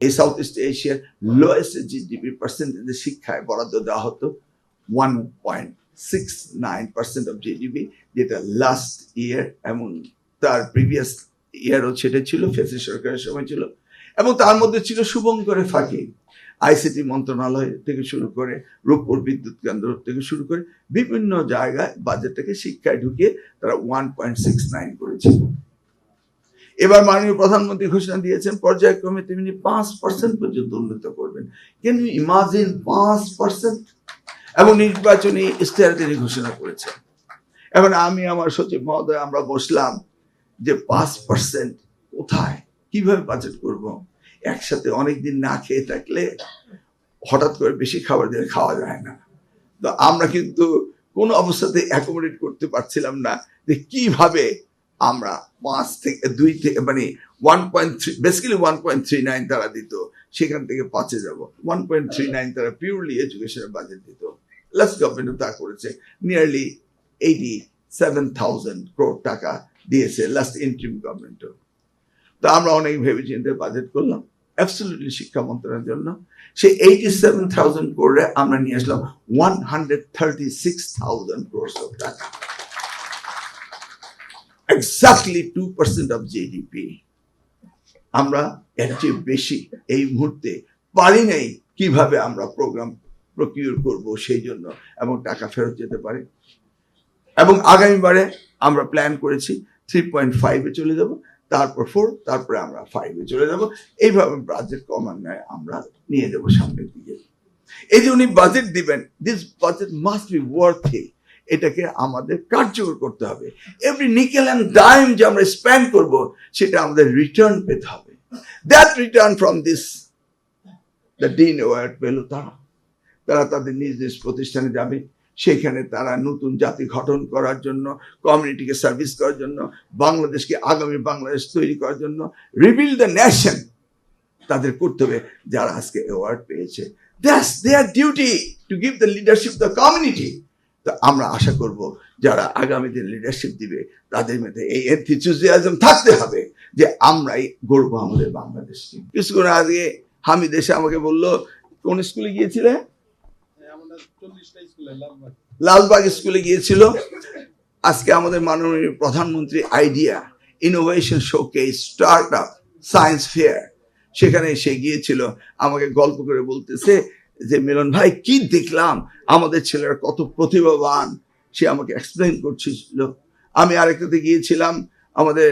এই south east এশিয়ার lowest GDP পার্সেন্টেজে শিক্ষায় বরাদ্দ দেওয়া হতো 1.69% অফ জিডিপি, যেটা লাস্ট ইয়ার এবং তার প্রিভিয়াস ইয়ারও সেটা ছিল, ফেসি সরকারের সময় ছিল। এবং তার মধ্যে ছিল শুভঙ্করে ফাঁকি, আইসিটি মন্ত্রণালয় থেকে শুরু করে রূপপুর বিদ্যুৎ কেন্দ্র থেকে শুরু করে বিভিন্ন জায়গায় বাজেটটাকে শিক্ষায় ঢুকিয়ে তারা 1.69 করেছিল। এবার মাননীয় প্রধানমন্ত্রী ঘোষণা দিয়েছেন পর্যায়ক্রমে তিনি 5% পর্যন্ত উন্নত করবেন। Can you imagine 5%? এবং নির্বাচনী ইশতেহার তিনি ঘোষণা করেছেন। এখন আমি আমার সচিব মহোদয় আমরা বসলাম যে 5% কোথায়, কিভাবে বাজেট করব? একসাথে অনেকদিন না খেয়ে থাকলে হঠাৎ করে বেশি খাবার দিলে খাওয়া যায় না। তো আমরা কিন্তু কোনো অবস্থাতে অ্যাকোমোডেট করতে পারছিলাম না যে কিভাবে আমরা 5 থেকে 2 থেকে মানে 1.3 বেসিক্যালি 1.39 তারা দিত, সেখান থেকে 5-এ যাব। 1.39 তারা পিওরলি এডুকেশনের বাজেট দিত। লাস্ট গভর্নমেন্ট তা করেছে, নিয়ারলি 87,000 crore টাকা দিয়েছে লাস্ট ইন্টারিম গভর্নমেন্টও। তো আমরা অনেক ভেবে চিন্তে বাজেট করলাম অ্যাবসলিউটলি শিক্ষা মন্ত্রণালয়ের জন্য। সেই 87,000 crore আমরা নিয়ে আসলাম 136,000 crore টাকা, এক্স্যাক্টলি 2% অফ জিডিপি। আমরা এর চেয়ে বেশি এই মুহূর্তে পারি নাই কিভাবে আমরা প্রোগ্রাম প্রকিউর করব সেই জন্য, এবং টাকা ফেরত যেতে পারে। এবং আগামীবারে আমরা প্ল্যান করেছি 3.5-এ চলে যাব, তারপর 4, তারপরে আমরা 5-এ চলে যাব। এইভাবে বাজেট ক্রমান্বয়ে আমরা নিয়ে যাব সামনের দিকে। এই যে উনি বাজেট দিবেন, this budget must be worthy, এটাকে আমাদের কার্যকর করতে হবে। এভরি নিকেল অ্যান্ড ডাইম যে আমরা স্পেন্ড করব সেটা আমাদের রিটার্ন পেতে হবে। That return from this the dean award পেল তারা তাদের নিজ নিজ প্রতিষ্ঠানে যাবে, সেখানে তারা নতুন জাতি গঠন করার জন্য, কমিউনিটিকে সার্ভিস করার জন্য, বাংলাদেশকে আগামী বাংলাদেশ তৈরি করার জন্য, রিবিল্ড দ্য নেশন তাদের করতে হবে। যারা আজকে অ্যাওয়ার্ড পেয়েছে, that's their duty to give the leadership the community. তো আমরা আশা করব যারা আগামী দিন লিডারশিপ দিবে তাদের মধ্যে এই এনথুজিয়াজম থাকতে হবে যে আমরাই গড়ব আমাদের বাংলাদেশকে। কিছুক্ষণ আগে হামিদ এসে আমাকে বললো, কোন স্কুলে গিয়েছিলে? লালবাগ স্কুলে গিয়েছিল। আজকে আমাদের মাননীয় প্রধানমন্ত্রী idea innovation showcase start up science fair, সেখানে সে গিয়েছিল। আমাকে গল্প করে বলতেছে যে মিলন ভাই কি দেখলাম, আমাদের ছেলেরা কত প্রতিভাবান, সে আমাকে এক্সপ্লেইন করছিল। আমি আরেকটাতে গিয়েছিলাম, আমাদের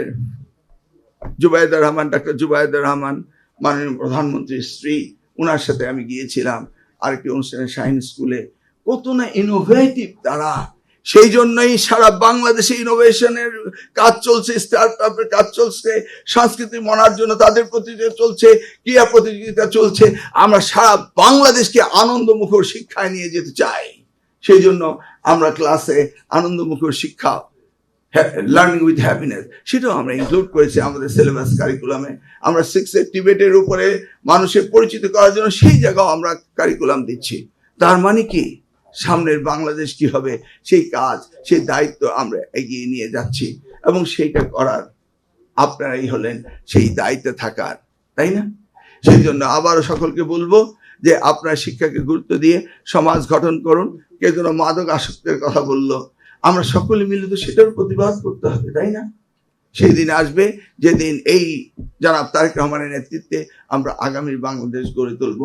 জুবাইদা রহমান, ডাক্তার জুবাইদা রহমান মাননীয় প্রধানমন্ত্রীর স্ত্রী, ওনার সাথে আমি গিয়েছিলাম আরেকটি অনুষ্ঠানে শাহিন স্কুলে। কত না ইনোভেটিভ তারা, সেই জন্যই সারা বাংলাদেশে ইনোভেশনের কাজ চলছে, স্টার্ট আপের কাজ চলছে, সংস্কৃতি মনার জন্য তাদের প্রতিযোগিতা চলছে, ক্রীড়া প্রতিযোগিতা চলছে। আমরা সারা বাংলাদেশকে আনন্দমুখর শিক্ষায় নিয়ে যেতে চাই, সেই জন্য আমরা ক্লাসে আনন্দমুখর শিক্ষা, লার্নিং উইথ হ্যাপিনেস, সেটাও আমরা ইনক্লুড করেছি আমাদের সিলেবাস কারিকুলামে। আমরা 6 টিবেটের উপরে মানুষের পরিচিত করার জন্য সেই জায়গাও আমরা কারিকুলাম দিচ্ছি। তার মানে কি, সামনের বাংলাদেশ কি হবে সেই কাজ, সেই দায়িত্ব আমরা এগিয়ে নিয়ে যাচ্ছি, এবং সেইটা করার আপনারাই হলেন সেই দায়িত্বে থাকার, তাই না? সেই জন্য আবারও সকলকে বলবো যে আপনারা শিক্ষাকে গুরুত্ব দিয়ে সমাজ গঠন করুন। কেউ যেন মাদক আসক্তের কথা বললো, আমরা সকলে মিলে তো সেটার প্রতিবাদ করতে হবে, তাই না? সেই দিন আসবে যেদিন এই জনাব তারেক রহমানের নেতৃত্বে আমরা আগামী বাংলাদেশ গড়ে তুলব।